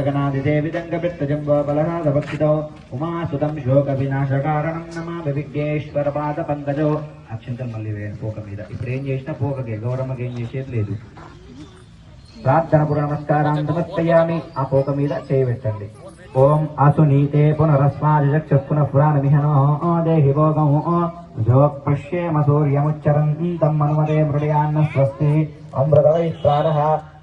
गणादिदेविदङ्गपित्तजम्बो बलनादभक्षितो उमासुतं शोकविनाशकारणं नमामि विघ्नेश्वरपादपङ्कजो అక్షంతలు మళ్ళీ వేయండి పోక మీద. ఇప్పుడు ఏం చేసినా పోకకే, గౌరమ్మకి ఏం చేసేది లేదు. ప్రార్థన పూర్వ నమస్కారాన్ని సమర్పయామి. ఆ పోక మీద చేయబెట్టండి. ఓం అసునీతే పునరస్మాదిచక్షుః పునః పురాణమిహనో దేహి భోగం జోక్ పశ్యేమ సూర్యముచ్చరంతం మనుమదే మృడయాన్న స్వస్తి అమృతవై ప్రాణః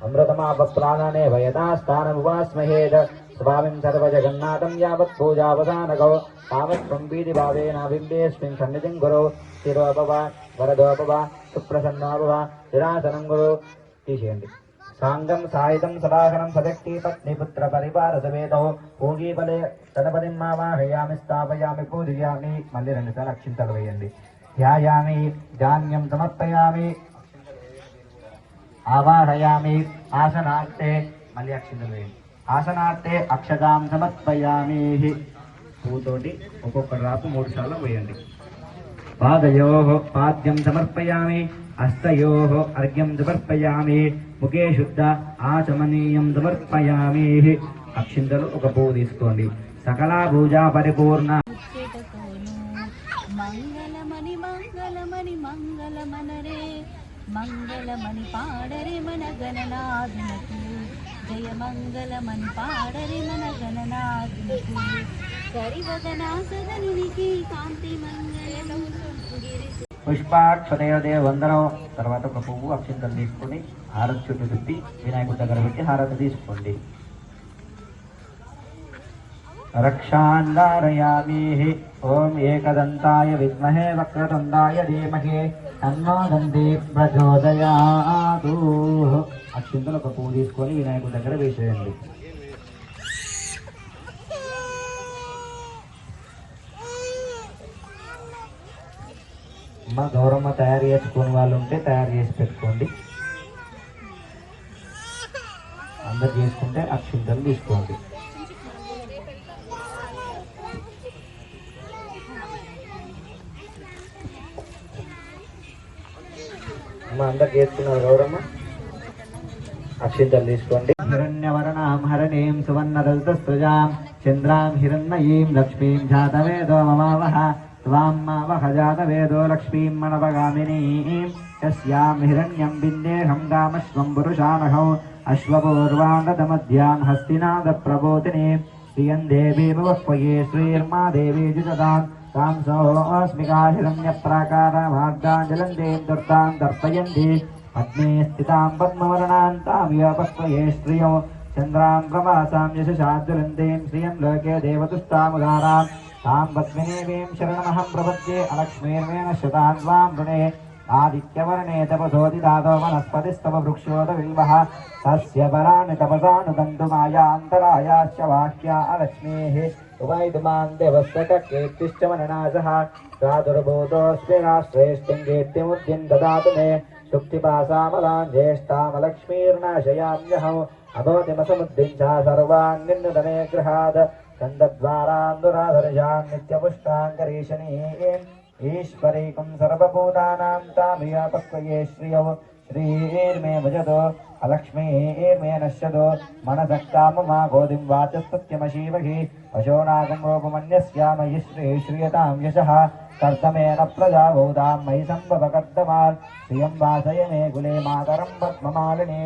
అమృతమాపప్రాణనే వయదాస్థానముపాస్మహేద స్వామిం సర్వజగన్నాథం యావత్ పూజావసానగో తావత్వం వీధి భావేనాబింబేస్మిన్ సన్నిధిం గురో శిరోపవ వరదోపవ సుప్రసన్నోపవ నిరాసనం గురు. తీసేయండి. సాంగం సాయుధం సదాహనం సదక్తి పత్ని పుత్ర పరివార సమేతో భోగీబలే గణపతిం మావాహయామి స్థాపయామి పూజయామి. మళ్ళీ 2 సార్లు అక్షింతలు వేయండి. ధ్యాయామి ధాన్యం సమర్పయామి ఆవాహయామి ఆసనార్థే మళ్ళీ అక్షింతలు వేయండి. ఆసనార్థే అక్షతాం సమర్పయామి. పూతోటి ఒక్కొక్క రాపు 3 సార్లు వేయండి. పాదయోః పాద్యం సమర్పయామి హస్తయోః అర్ఘ్యం సమర్పయామి ముఖే శుద్ధ ఆచమనీయం సమర్పయామి. అక్షింతలు ఒక పువ్వు తీసుకోండి. సకల పూజ పరిపూర్ణ. మంగళమణి మంగళమణి మంగళమనరే మంగళమణి పాడరే మన గణనాథునకు జయ మంగళమణి పాడరే మన గణనాథునకు కరివదనా సదనునికి కాంతి మంగళం పుష్పాక్షతయోదే వందనం. తర్వాత ఒక పువ్వు అక్షింతలు తీసుకొని హారతి చుట్టూ తిప్పి వినాయకుడి దగ్గర పెట్టి హారతి తీసుకోండి. రక్షాంధారయామి. ఓం ఏకదంతాయ విద్మహే వక్రతుండాయ ధీమహి తన్నో దంతి ప్రచోదయాతు. అక్షింతలు ఒక పువ్వు తీసుకొని వినాయకుడి దగ్గర వేసేయండి. అమ్మ గౌరమ్మ తయారు చేసుకునే వాళ్ళు ఉంటే తయారు చేసి పెట్టుకోండి. అందరు చేసుకుంటే అక్షింతలు తీసుకోండి. అమ్మ అందరు చేసుకున్నారు గౌరమ్మ, అక్షింతలు తీసుకోండి. హిరణ్యవర్ణాం హరణీం సువర్ణరజతస్రజాం చంద్రాం హిరణ్మయీం లక్ష్మీం జాతవేదో మమావహ త్వాం మావహ జాతవేదో లక్ష్మీం మనవగామినీం యస్యాం హిరణ్యం బిందేహం గామశ్వం పురుషానహౌ అశ్వపూర్వాంగతమధ్యాం హస్తినాద ప్రబోధిని శ్రియం దేవీ భవస్వయే శ్రీర్మా దేవీ జుజదాం तां सोऽस्मिका हिरण्यप्राकारमार्गाञ्जलन्तीं दुर्तां दर्पयन्ति पद्मे स्थितां पद्मवर्णां तां व्यापस्वये श्रियो चन्द्रां प्रभासां यशशाज्वलन्तीं श्रियं लोके देवतुष्टामुदारां तां पद्मिनीवीं शरणमहं प्रपद्ये अलक्ष्मीर्वेण शतान् वां वृणे आदित्यवर्णे तपसोदिदातो वनस्पतिस्तव वृक्षोदविल्वः तस्य पराणि तपसानुदन्तुमायान्तरायाश्च वाक्या अलक्ष्मीः उभयदुमान् देवस्तककीर्तिश्च मननासः प्रादुर्भूतोऽस्मि राष्ट्रेष्टिं कीर्तिमुद्यं ददातु मे शुक्तिपासामलां ज्येष्ठामलक्ष्मीर्नाशयाम्यहम् अभवतिमसमुद्दिं च सर्वान् निन्दने गृहात् कन्दद्वारान्दुराधरजां नित्यपुष्टाङ्करीशनीम् ईश्वरीकं सर्वभूतानां तामियापक्वये श्रियौ श्रीर्मे भजतो अलक्ष्मीर्मे नश्यतो मनसक्ताममा गोधिं वाचस्तुत्यमशीवहि पशोनागं रूपमन्यस्यामयि श्रीयतां यशः कर्तमेन प्रजा भूतां मयि सम्भवकर्तमान् श्रियं वासय मे कुले मातरं पद्ममालिनी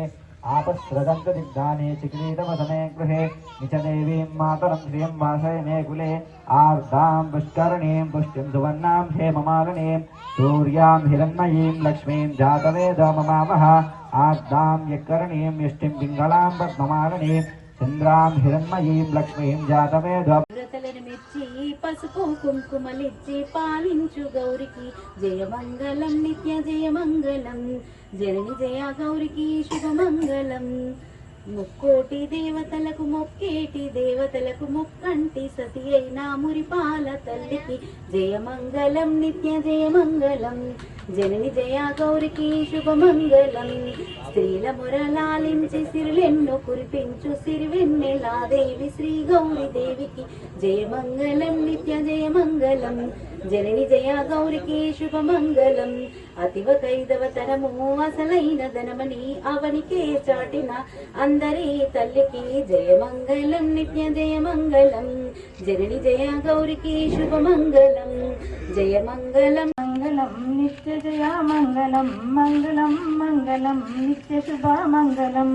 आपस्रजन्तु दिग्धानि चिक्रीतवसमे गृहे निचदेवीं मातरं श्रियं वासय मे कुले आर्द्रां पुष्करणीं पुष्टिं सुवर्णां हेममालिनीं सूर्यां हिरण्मयीं लक्ष्मीं जातवेदो ममावह आर्द्रां यकरणीं यष्टिं पिङ्गलां पद्ममालिनीं चन्द्रां हिरण्मयीं लक्ष्मीं जातवेदो పసుపు కుంకుమలిచ్చి పాలించు గౌరికి జయమంగళం నిత్య జయమంగళం జనని జయ గౌరికి శుభమంగళం. ముక్కోటి దేవతలకు మొక్కేటి దేవతలకు మొక్కంటి సతి అయినా మురిపాల తల్లికి జయమంగళం నిత్య జయమంగళం జనని జయ గౌరికి శుభమంగళం. స్త్రీల మురలాలించి సిరిలెన్నో కురిపించు సిరివెన్నెలాదేవి శ్రీ గౌరీ దేవికి జయమంగళం నిత్య జయమంగళం జనని జయ గౌరికి శుభమంగళం అతివ కైదవతరము అసలైన ధనమని అవనికే చాటిన అందరి తల్లికి జయమంగళం నిత్య జయమంగళం జనని జయ గౌరికి శుభమంగళం జయమంగళం మంగళం నిత్య జయ మంగళం మంగళం మంగళం నిత్య శుభ మంగళం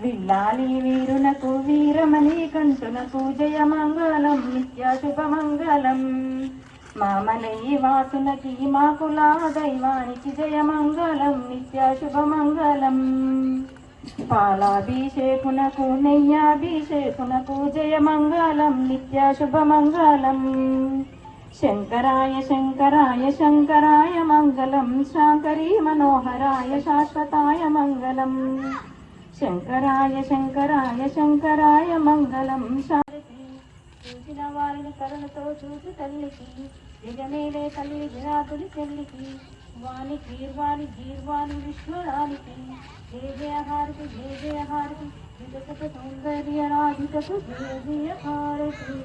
విల్లాలి వీరునకు వీరమణి కంటునకు జయ మంగళం నిత్య శుభ మంగళం మామలై వాసునకి మా కుల దైవానికి జయ మంగళం నిత్య శుభ మంగళం పాలాభిషేకునకు నెయ్యాభిషేకునకు జయ మంగళం నిత్య శుభ మంగళం శంకరాయ శంకరాయ శంకరాయ మంగళం శాంకరీ మనోహరాయ శాశ్వతాయ మంగళం శంకరాయ శంకరాయ శంకరాయ మంగళం శారతి చూసిన వారిని కరుణతో చూసి తల్లికి దిగమేలే తల్లి విరాతుడి చెల్లికి వాణి గీర్వాణి గీర్వాణి విష్ణురానికి జయ జయ హారతి జయ జయ హారతి వికసత సౌందర్య రాధికకు జయ జయ హారతి